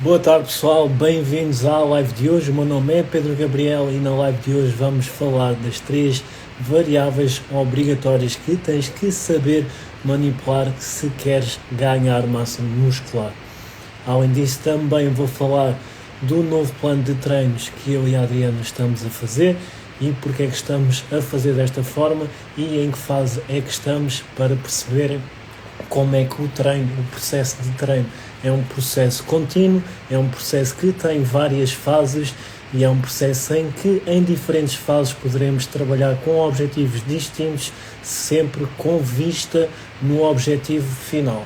Boa tarde pessoal, bem-vindos à live de hoje. O meu nome é Pedro Gabriel e na live de hoje vamos falar das 3 variáveis obrigatórias que tens que saber manipular se queres ganhar massa muscular. Além disso, também vou falar do novo plano de treinos que eu e a Adriana estamos a fazer e porque é que estamos a fazer desta forma e em que fase é que estamos, para perceberem como é que o processo de treino é um processo contínuo, é um processo que tem várias fases e é um processo em que em diferentes fases poderemos trabalhar com objetivos distintos, sempre com vista no objetivo final.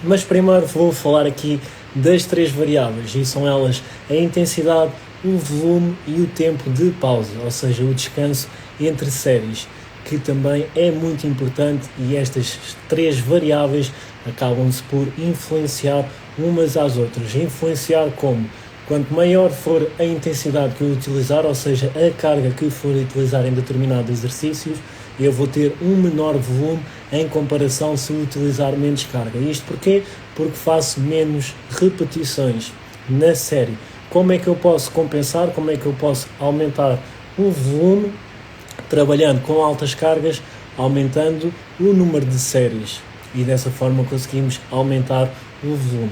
Mas primeiro vou falar aqui das 3 variáveis e são elas a intensidade, o volume e o tempo de pausa, ou seja, o descanso entre séries, que também é muito importante, e estas 3 variáveis acabam-se por influenciar umas às outras. Influenciar como? Quanto maior for a intensidade que eu utilizar, ou seja, a carga que for utilizar em determinados exercícios, eu vou ter um menor volume em comparação se utilizar menos carga. Isto porquê? Porque faço menos repetições na série. Como é que eu posso compensar? Como é que eu posso aumentar o volume? Trabalhando com altas cargas, aumentando o número de séries, e dessa forma conseguimos aumentar o volume.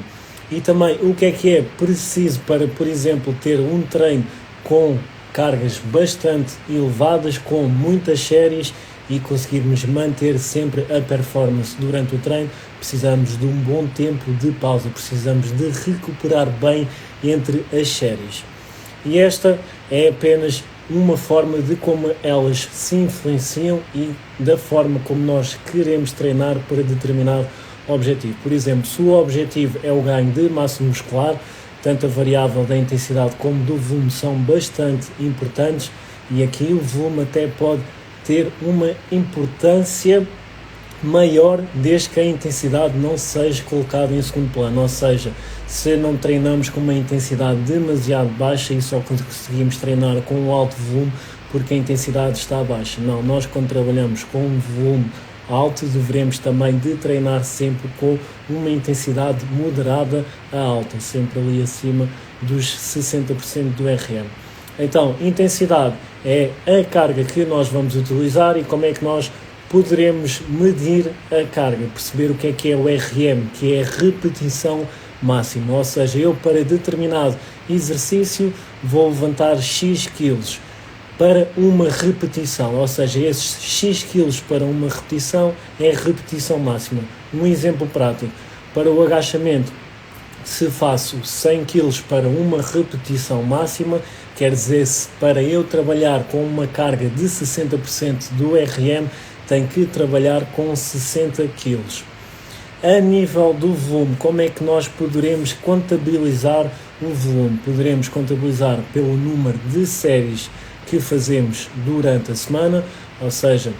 E também o que é preciso para, por exemplo, ter um treino com cargas bastante elevadas, com muitas séries, e conseguirmos manter sempre a performance durante o treino. Precisamos de um bom tempo de pausa, precisamos de recuperar bem entre as séries. E esta é apenas uma forma de como elas se influenciam e da forma como nós queremos treinar para determinado objetivo. Por exemplo, se o objetivo é o ganho de massa muscular, tanto a variável da intensidade como do volume são bastante importantes, e aqui o volume até pode ter uma importância maior desde que a intensidade não seja colocada em segundo plano, ou seja, se não treinamos com uma intensidade demasiado baixa e só conseguimos treinar com um alto volume porque a intensidade está baixa. Não, nós quando trabalhamos com um volume alto devemos também de treinar sempre com uma intensidade moderada a alta, sempre ali acima dos 60% do RM. Então, intensidade é a carga que nós vamos utilizar e como é que nós poderemos medir a carga, perceber o que é o RM, que é a repetição máxima, ou seja, eu para determinado exercício vou levantar X quilos para uma repetição, ou seja, esses X quilos para uma repetição é a repetição máxima. Um exemplo prático, para o agachamento, se faço 100 kg para uma repetição máxima, quer dizer, se para eu trabalhar com uma carga de 60% do RM, tenho que trabalhar com 60 kg. A nível do volume, como é que nós poderemos contabilizar o volume? Poderemos contabilizar pelo número de séries que fazemos durante a semana, ou seja,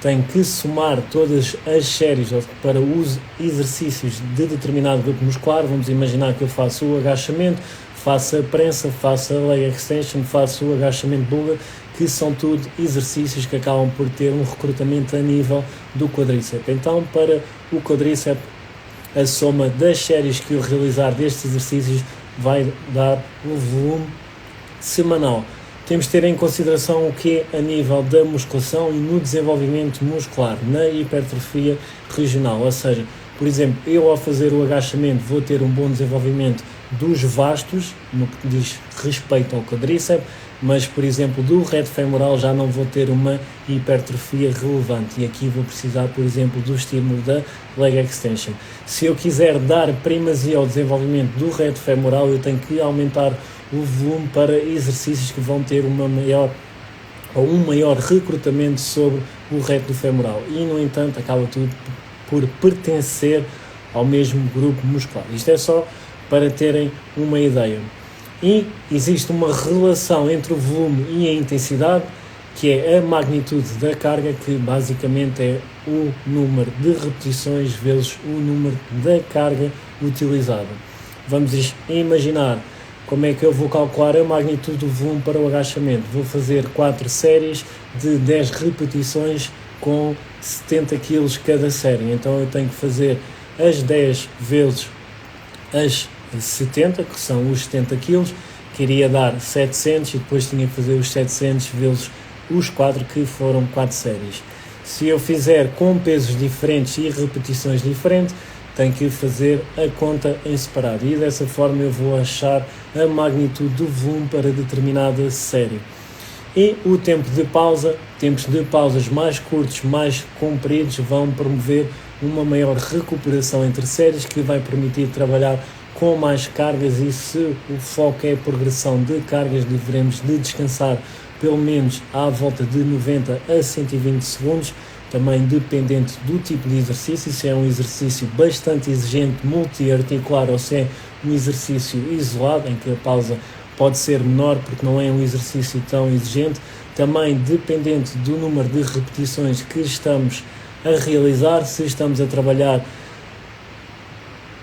tenho que somar todas as séries para os exercícios de determinado grupo muscular. Vamos imaginar que eu faço o agachamento, faço a prensa, faço a leg extension, faço o agachamento búlgaro, que são tudo exercícios que acabam por ter um recrutamento a nível do quadríceps. Então, para o quadríceps, a soma das séries que eu realizar destes exercícios vai dar o volume semanal. Temos de ter em consideração o que é a nível da musculação e no desenvolvimento muscular, na hipertrofia regional, ou seja, por exemplo, eu ao fazer o agachamento vou ter um bom desenvolvimento dos vastos, no que diz respeito ao quadríceps, mas, por exemplo, do reto femoral já não vou ter uma hipertrofia relevante, e aqui vou precisar, por exemplo, do estímulo da leg extension. Se eu quiser dar primazia ao desenvolvimento do reto femoral, eu tenho que aumentar o volume para exercícios que vão ter um maior recrutamento sobre o reto femoral, e, no entanto, acaba tudo por pertencer ao mesmo grupo muscular. Isto é só para terem uma ideia. E existe uma relação entre o volume e a intensidade, que é a magnitude da carga, que basicamente é o número de repetições vezes o número da carga utilizada. Vamos imaginar como é que eu vou calcular a magnitude do volume para o agachamento. Vou fazer 4 séries de 10 repetições com 70 kg cada série. Então eu tenho que fazer as 10 vezes as 70, que são os 70 kg, que iria dar 700 e depois tinha que fazer os 700 vezes os 4, que foram 4 séries. Se eu fizer com pesos diferentes e repetições diferentes, tenho que fazer a conta em separado e dessa forma eu vou achar a magnitude do volume para determinada série. E o tempo de pausa, tempos de pausas mais curtos, mais compridos, vão promover uma maior recuperação entre séries, que vai permitir trabalhar com mais cargas, e se o foco é a progressão de cargas, devemos de descansar pelo menos à volta de 90 a 120 segundos, também dependente do tipo de exercício, se é um exercício bastante exigente, multiarticular, ou se é um exercício isolado, em que a pausa pode ser menor porque não é um exercício tão exigente, também dependente do número de repetições que estamos a realizar, se estamos a trabalhar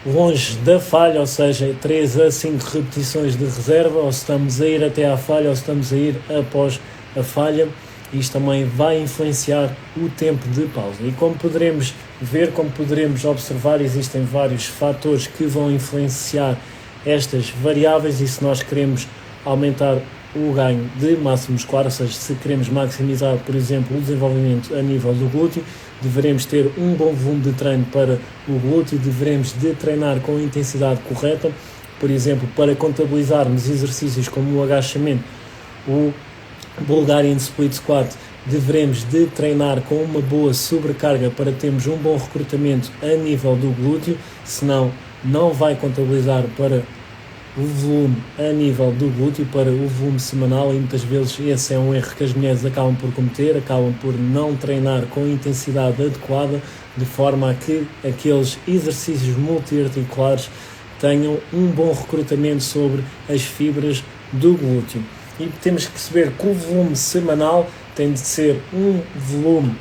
longe da falha, ou seja, 3 a 5 repetições de reserva, ou se estamos a ir até à falha, ou se estamos a ir após a falha. Isto também vai influenciar o tempo de pausa. E como poderemos ver, como poderemos observar, existem vários fatores que vão influenciar estas variáveis, e se nós queremos aumentar o ganho de massa muscular, ou seja, se queremos maximizar, por exemplo, o desenvolvimento a nível do glúteo, deveremos ter um bom volume de treino para o glúteo, deveremos de treinar com a intensidade correta, por exemplo, para contabilizarmos exercícios como o agachamento, o Bulgarian Split Squat, devemos de treinar com uma boa sobrecarga para termos um bom recrutamento a nível do glúteo, senão não vai contabilizar para o volume a nível do glúteo, para o volume semanal, e muitas vezes esse é um erro que as mulheres acabam por cometer, acabam por não treinar com a intensidade adequada, de forma a que aqueles exercícios multiarticulares tenham um bom recrutamento sobre as fibras do glúteo. E temos que perceber que o volume semanal tem de ser um volume,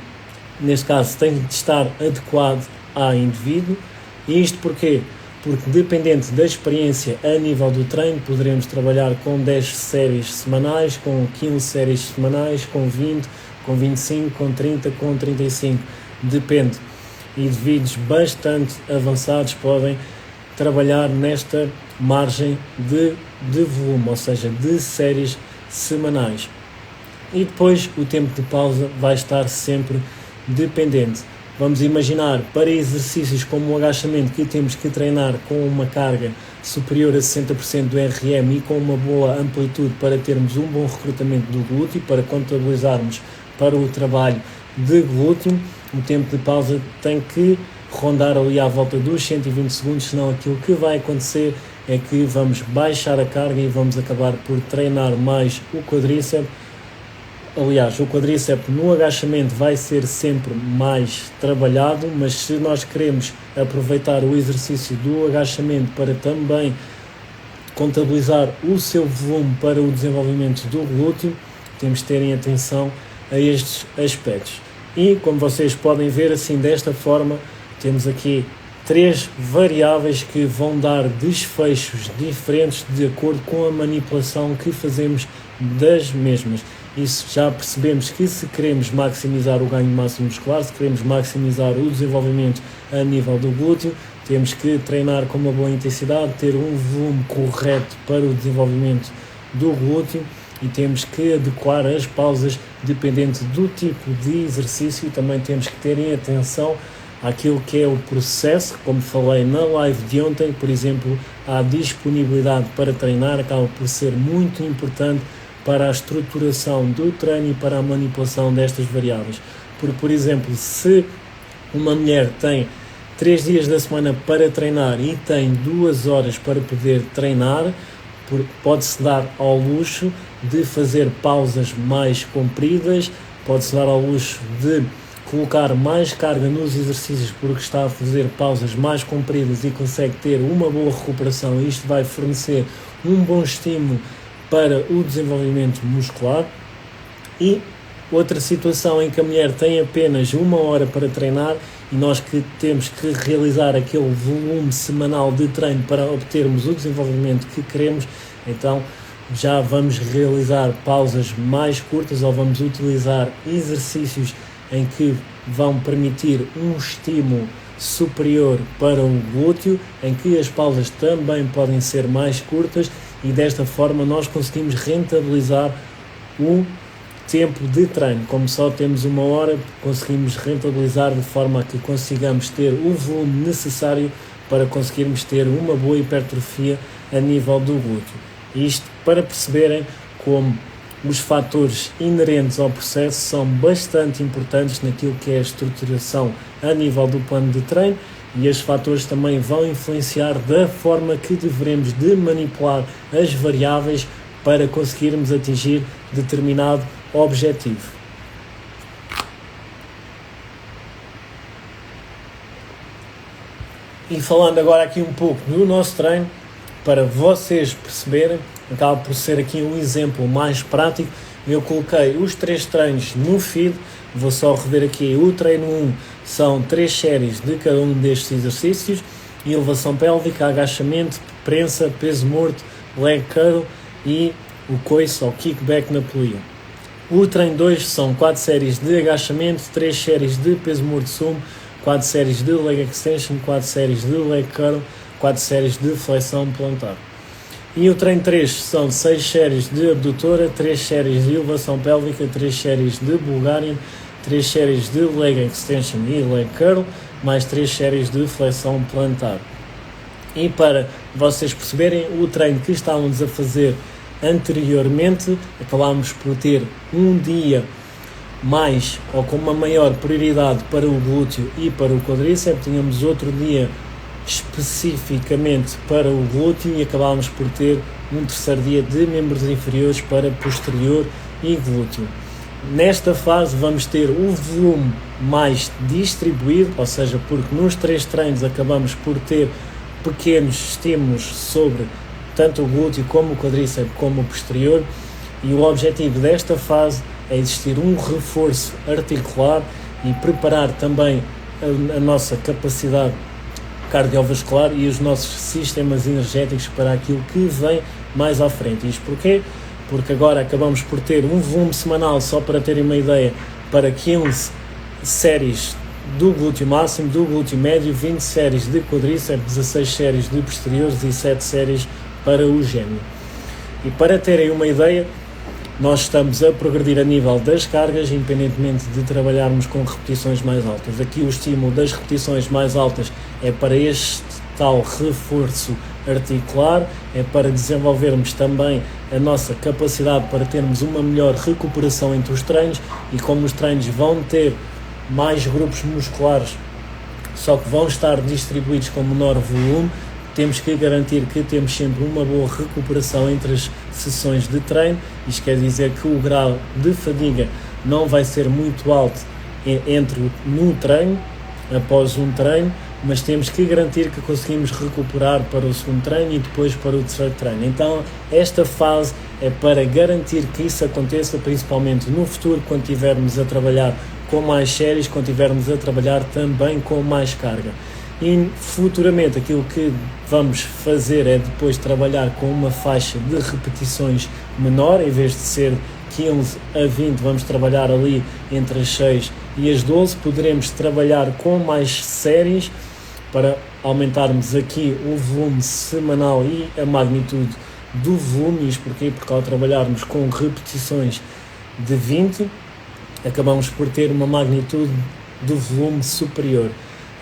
neste caso tem de estar adequado ao indivíduo. E isto porquê? Porque dependente da experiência a nível do treino, poderemos trabalhar com 10 séries semanais, com 15 séries semanais, com 20, com 25, com 30, com 35, depende. Indivíduos bastante avançados podem trabalhar nesta margem de volume, ou seja, de séries semanais. E depois o tempo de pausa vai estar sempre dependente. Vamos imaginar, para exercícios como o agachamento, que temos que treinar com uma carga superior a 60% do RM e com uma boa amplitude para termos um bom recrutamento do glúteo, para contabilizarmos para o trabalho de glúteo, o tempo de pausa tem que rondar ali à volta dos 120 segundos, senão aquilo que vai acontecer é que vamos baixar a carga e vamos acabar por treinar mais o quadríceps. Aliás, o quadríceps no agachamento vai ser sempre mais trabalhado, mas se nós queremos aproveitar o exercício do agachamento para também contabilizar o seu volume para o desenvolvimento do glúteo, temos de terem atenção a estes aspectos. E como vocês podem ver, assim desta forma, temos aqui 3 variáveis que vão dar desfechos diferentes de acordo com a manipulação que fazemos das mesmas. Isso já percebemos que se queremos maximizar o ganho de massa muscular, se queremos maximizar o desenvolvimento a nível do glúteo, temos que treinar com uma boa intensidade, ter um volume correto para o desenvolvimento do glúteo, e temos que adequar as pausas dependente do tipo de exercício, e também temos que terem atenção àquilo que é o processo. Como falei na live de ontem, por exemplo, a disponibilidade para treinar acaba por ser muito importante para a estruturação do treino e para a manipulação destas variáveis. Por exemplo, se uma mulher tem 3 dias da semana para treinar e tem 2 horas para poder treinar, pode-se dar ao luxo de fazer pausas mais compridas, pode-se dar ao luxo de colocar mais carga nos exercícios porque está a fazer pausas mais compridas e consegue ter uma boa recuperação, e isto vai fornecer um bom estímulo para o desenvolvimento muscular. E outra situação em que a mulher tem apenas 1 hora para treinar e nós que temos que realizar aquele volume semanal de treino para obtermos o desenvolvimento que queremos, então já vamos realizar pausas mais curtas, ou vamos utilizar exercícios em que vão permitir um estímulo superior para o glúteo, em que as pausas também podem ser mais curtas e desta forma nós conseguimos rentabilizar o tempo de treino. Como só temos 1 hora, conseguimos rentabilizar de forma a que consigamos ter o volume necessário para conseguirmos ter uma boa hipertrofia a nível do glúteo. Isto para perceberem como os fatores inerentes ao processo são bastante importantes naquilo que é a estruturação a nível do plano de treino, e estes fatores também vão influenciar da forma que devemos de manipular as variáveis para conseguirmos atingir determinado objetivo. E falando agora aqui um pouco do nosso treino, para vocês perceberem, acaba por ser aqui um exemplo mais prático. Eu coloquei os 3 treinos no feed, vou só rever aqui. O treino 1 são 3 séries de cada um destes exercícios: elevação pélvica, agachamento, prensa, peso morto, leg curl e o coice ou kickback Napoleão. O treino 2 são 4 séries de agachamento, 3 séries de peso morto sumo, 4 séries de leg extension, 4 séries de leg curl, 4 séries de flexão plantar. E o treino 3 são 6 séries de abdutora, 3 séries de elevação pélvica, 3 séries de Bulgarian, 3 séries de leg extension e leg curl, mais 3 séries de flexão plantar. E para vocês perceberem o treino que estávamos a fazer anteriormente, acabámos por ter um dia mais ou com uma maior prioridade para o glúteo e para o quadríceps, tínhamos outro dia especificamente para o glúteo e acabámos por ter um terceiro dia de membros inferiores para posterior e glúteo. Nesta fase vamos ter o volume mais distribuído, ou seja, porque nos 3 treinos acabamos por ter pequenos estímulos sobre tanto o glúteo como o quadríceps como o posterior, e o objetivo desta fase é existir um reforço articular e preparar também a nossa capacidade cardiovascular e os nossos sistemas energéticos para aquilo que vem mais à frente. Isto porquê? Porque agora acabamos por ter um volume semanal, só para terem uma ideia, para 15 séries do glúteo máximo, do glúteo médio, 20 séries de quadríceps, 16 séries de posteriores e 7 séries para o gêmeo. E para terem uma ideia, nós estamos a progredir a nível das cargas, independentemente de trabalharmos com repetições mais altas. Aqui o estímulo das repetições mais altas é para este tal reforço articular, é para desenvolvermos também a nossa capacidade para termos uma melhor recuperação entre os treinos, e como os treinos vão ter mais grupos musculares, só que vão estar distribuídos com menor volume, temos que garantir que temos sempre uma boa recuperação entre as sessões de treino. Isto quer dizer que o grau de fadiga não vai ser muito alto no treino, após um treino, mas temos que garantir que conseguimos recuperar para o segundo treino e depois para o terceiro treino. Então esta fase é para garantir que isso aconteça, principalmente no futuro, quando estivermos a trabalhar com mais séries, quando estivermos a trabalhar também com mais carga. E futuramente aquilo que vamos fazer é depois trabalhar com uma faixa de repetições menor, em vez de ser 15 a 20, vamos trabalhar ali entre as 6 e as 12, poderemos trabalhar com mais séries para aumentarmos aqui o volume semanal e a magnitude do volume. Isto porquê? Porque ao trabalharmos com repetições de 20, acabamos por ter uma magnitude do volume superior.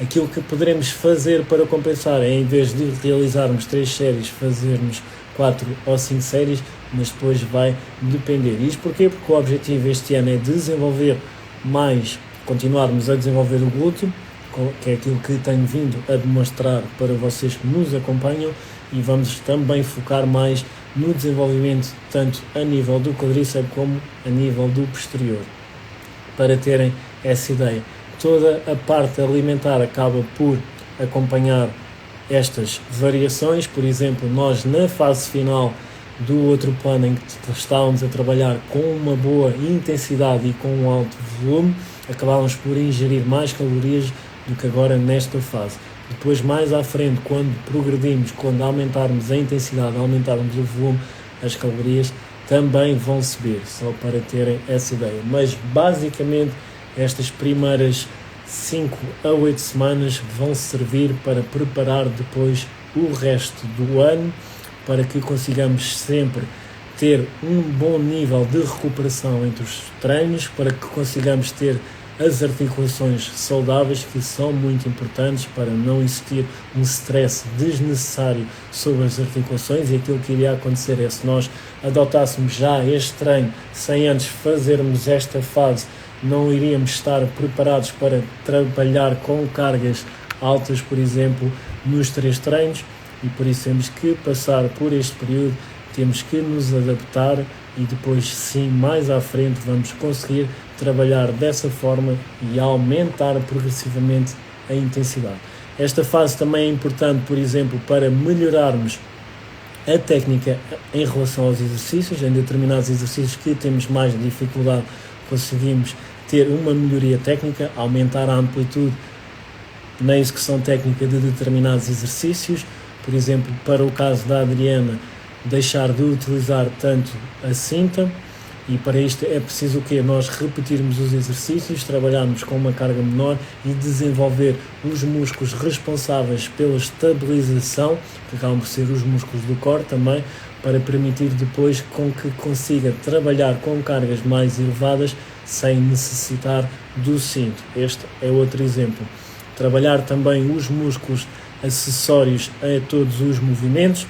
Aquilo que poderemos fazer para compensar é, em vez de realizarmos 3 séries, fazermos 4 ou 5 séries, mas depois vai depender. Isto porquê? Porque o objetivo este ano é desenvolver mais, continuarmos a desenvolver o glúteo, que é aquilo que tenho vindo a demonstrar para vocês que nos acompanham, e vamos também focar mais no desenvolvimento tanto a nível do quadríceps como a nível do posterior, para terem essa ideia. Toda a parte alimentar acaba por acompanhar estas variações. Por exemplo, nós na fase final do outro plano em que estávamos a trabalhar com uma boa intensidade e com um alto volume, acabávamos por ingerir mais calorias do que agora nesta fase. Depois, mais à frente, quando progredimos, quando aumentarmos a intensidade, aumentarmos o volume, as calorias também vão subir, só para terem essa ideia. Mas basicamente estas primeiras 5 a 8 semanas vão servir para preparar depois o resto do ano, para que consigamos sempre ter um bom nível de recuperação entre os treinos, para que consigamos ter as articulações saudáveis, que são muito importantes para não existir um stress desnecessário sobre as articulações. E aquilo que iria acontecer é, se nós adotássemos já este treino sem antes fazermos esta fase, não iríamos estar preparados para trabalhar com cargas altas, por exemplo, nos 3 treinos, e por isso temos que passar por este período, temos que nos adaptar, e depois sim, mais à frente, vamos conseguir trabalhar dessa forma e aumentar progressivamente a intensidade. Esta fase também é importante, por exemplo, para melhorarmos a técnica em relação aos exercícios. Em determinados exercícios que temos mais dificuldade, conseguimos ter uma melhoria técnica, aumentar a amplitude na execução técnica de determinados exercícios. Por exemplo, para o caso da Adriana, deixar de utilizar tanto a cinta, e para isto é preciso o quê? Nós repetirmos os exercícios, trabalharmos com uma carga menor e desenvolver os músculos responsáveis pela estabilização, que acabam por ser os músculos do core também, para permitir depois com que consiga trabalhar com cargas mais elevadas sem necessitar do cinto. Este é outro exemplo. Trabalhar também os músculos acessórios a todos os movimentos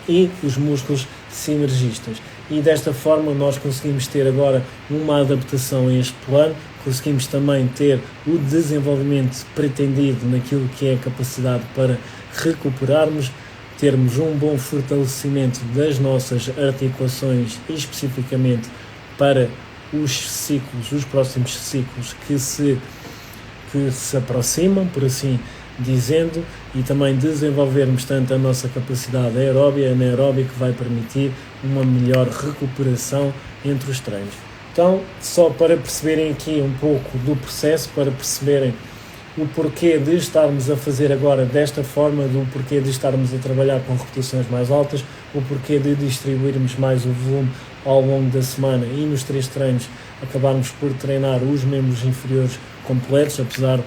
e os músculos sinergistas. E desta forma nós conseguimos ter agora uma adaptação a este plano, conseguimos também ter o desenvolvimento pretendido naquilo que é a capacidade para recuperarmos, termos um bom fortalecimento das nossas articulações e especificamente para os ciclos, os próximos ciclos que se aproximam, por assim dizendo, e também desenvolvermos tanto a nossa capacidade aeróbica e anaeróbica, que vai permitir uma melhor recuperação entre os treinos. Então, só para perceberem aqui um pouco do processo, para perceberem o porquê de estarmos a fazer agora desta forma, do porquê de estarmos a trabalhar com repetições mais altas, o porquê de distribuirmos mais o volume ao longo da semana e nos 3 treinos acabarmos por treinar os membros inferiores completos, apesar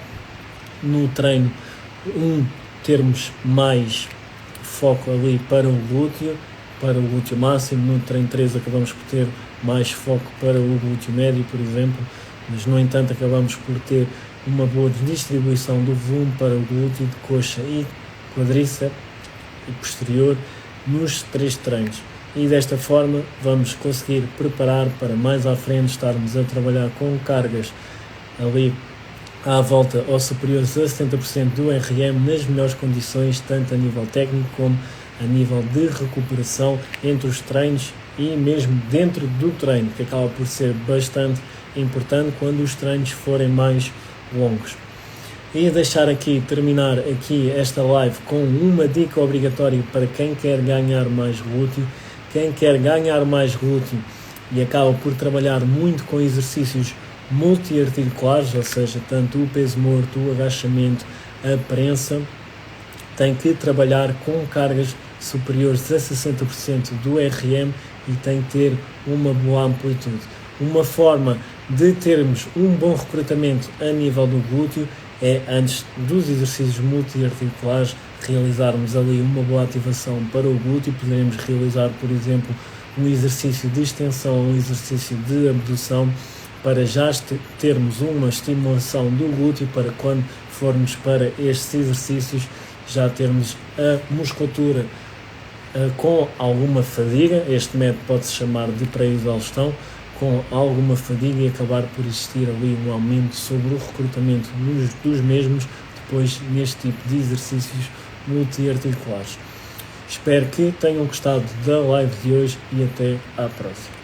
no treino termos mais foco ali para o glúteo máximo, no treino 3 acabamos por ter mais foco para o glúteo médio, por exemplo, mas no entanto acabamos por ter uma boa distribuição do volume para o glúteo de coxa e quadríceps e posterior nos 3 treinos. E desta forma vamos conseguir preparar para mais à frente estarmos a trabalhar com cargas ali à volta ou superiores a 70% do RM nas melhores condições, tanto a nível técnico como a nível de recuperação entre os treinos e mesmo dentro do treino, que acaba por ser bastante importante quando os treinos forem mais longos. E deixar aqui, terminar aqui esta live com uma dica obrigatória para quem quer ganhar mais glúteo. Quem quer ganhar mais glúteo e acaba por trabalhar muito com exercícios multiarticulares, ou seja, tanto o peso morto, o agachamento, a prensa, tem que trabalhar com cargas superiores a 60% do RM e tem que ter uma boa amplitude. Uma forma de termos um bom recrutamento a nível do glúteo é, antes dos exercícios multiarticulares, realizarmos ali uma boa ativação para o glúteo. Poderemos realizar, por exemplo, um exercício de extensão, um exercício de abdução, para já termos uma estimulação do glúteo, para quando formos para estes exercícios já termos a musculatura com alguma fadiga. Este método pode-se chamar de pré-exaustão, com alguma fadiga, e acabar por existir ali um aumento sobre o recrutamento dos mesmos depois neste tipo de exercícios multiarticulares. Espero que tenham gostado da live de hoje e até à próxima.